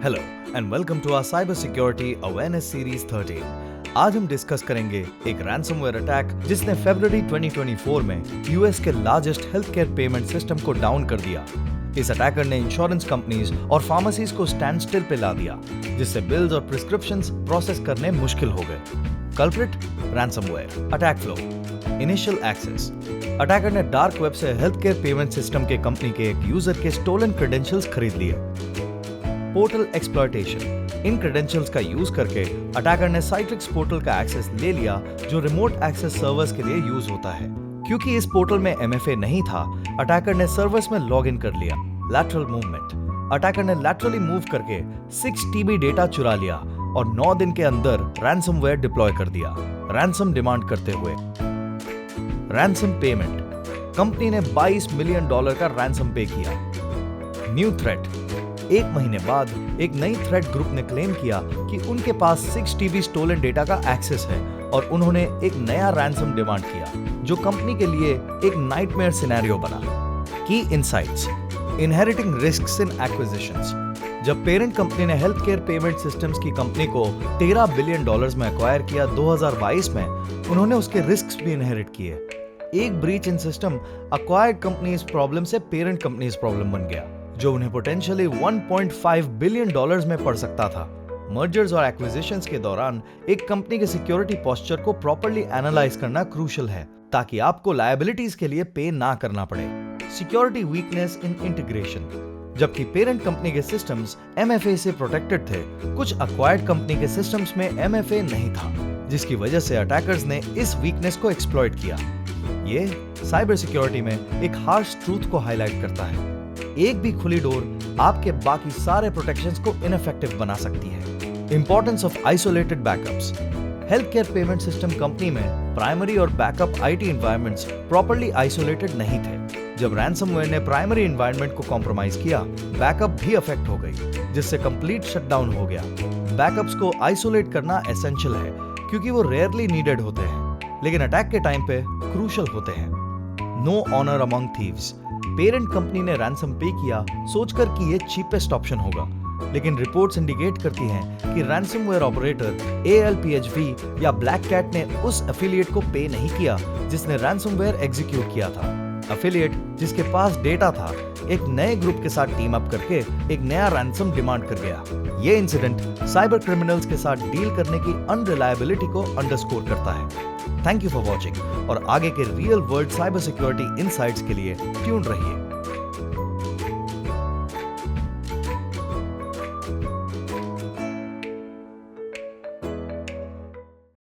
Hello and welcome to our cyber security awareness series 13। आज हम discuss करेंगे एक रैंसमवेयर अटैक जिसने फरवरी 2024 में यूएस के largest health care payment system को डाउन कर दिया। इस अटैकर ने इंश्योरेंस कंपनीज और फार्मेसीज को स्टैंड स्टिल पे ला दिया, जिससे बिल्स और प्रिस्क्रिप्शंस प्रोसेस करने मुश्किल हो गए। Culprit ransomware. Attack flow. Initial access. Attacker ने डार्क वेब से हेल्थ केयर पेमेंट सिस्टम के कंपनी के एक यूजर के स्टोलन क्रेडेंशियल्स खरीद लिए। Portal exploitation. इन क्रेडेंशियल्स का यूज करके अटैकर ने साइट्रिक्स पोर्टल का एक्सेस ले लिया, जो रिमोट एक्सेस सर्वर्स के लिए यूज होता है। क्योंकि इस पोर्टल में MFA नहीं था, अटैकर ने सर्वर्स में लॉग इन कर लिया। Lateral movement. अटैकर ने लैटरली मूव करके 6 TB डेटा चुरा लिया और 9 दिन के अंदर रैंसमवेयर डिप्लॉय कर दिया, रैंसम डिमांड करते हुए। Ransom payment. कंपनी ने $22 मिलियन का रैंसम पे किया। New threat. एक महीने बाद एक नई थ्रेट ग्रुप ने क्लेम किया कि उनके पास 6 TB स्टोलन डेटा का एक्सेस है और उन्होंने एक नया रैंसम डिमांड किया, जो कंपनी के लिए एक नाइटमेयर सिनेरियो बना। की इनसाइट्स। इनहेरिटिंग रिस्क्स इन एक्विजिशंस। जब पेरेंट कंपनी ने हेल्थ केयर पेमेंट सिस्टम्स की कंपनी को $13 बिलियन में एक्वायर किया 2022 में, उन्होंने उसके रिस्क्स भी इनहेरिट किए। एक ब्रीच इन सिस्टम अक्वायर्ड कंपनीज प्रॉब्लम से पेरेंट कंपनीज प्रॉब्लम बन गया, जो उन्हें पोटेंशियली $1.5 बिलियन में पड़ सकता था। मर्जर्स और एक्विजिशंस के दौरान एक कंपनी के सिक्योरिटी पोस्चर को प्रॉपर्ली एनालाइज करना क्रूशियल है, ताकि आपको लायबिलिटीज के लिए पे ना करना पड़े। Security weakness in integration. जबकि पेरेंट कंपनी के सिस्टम्स MFA से प्रोटेक्टेड थे, कुछ अक्वायर्ड कंपनी के सिस्टम्स में MFA नहीं था, जिसकी वजह से अटैकर्स ने इस वीकनेस को एक्सप्लॉइट किया। ये साइबर सिक्योरिटी में एक हार्श ट्रूथ को हाईलाइट करता है। एक भी खुली डोर आपके बाकी सारे प्रोटेक्शंस को इनफेक्टिव बना सकती है। Importance of isolated backups. Health care payment system company में प्राइमरी और backup IT environments properly isolated नहीं थे। जब रैंसमवेयर ने प्राइमरी एनवायरनमेंट को कॉम्प्रोमाइज किया, बैकअप भी अफेक्ट हो गई, जिससे कंप्लीट शटडाउन हो गया। बैकअप्स को आइसोलेट करना एसेंशियल है, क्योंकि वो रेयरली नीडेड होते हैं, लेकिन अटैक के टाइम पे क्रूशियल होते हैं। No honour among thieves. Parent company ने रैंसम पे किया सोचकर कि ये चीपेस्ट ऑप्शन होगा, लेकिन रिपोर्ट्स इंडिकेट करती हैं कि रैंसमवेयर ऑपरेटर ALPHV या ब्लैक कैट ने उस एफिलिएट को पे नहीं किया जिसने रैंसमवेयर एग्जीक्यूट किया था। एफिलिएट जिसके पास डेटा था, एक नए ग्रुप के साथ टीम अप करके एक नया रैंसम डिमांड कर गया। ये इंसिडेंट साइबर क्रिमिनल्स के साथ डील करने की अनरिलायबिलिटी को अंडरस्कोर करता है। थैंक यू फॉर वॉचिंग और आगे के real world cyber security insights के लिए ट्यून रहिए।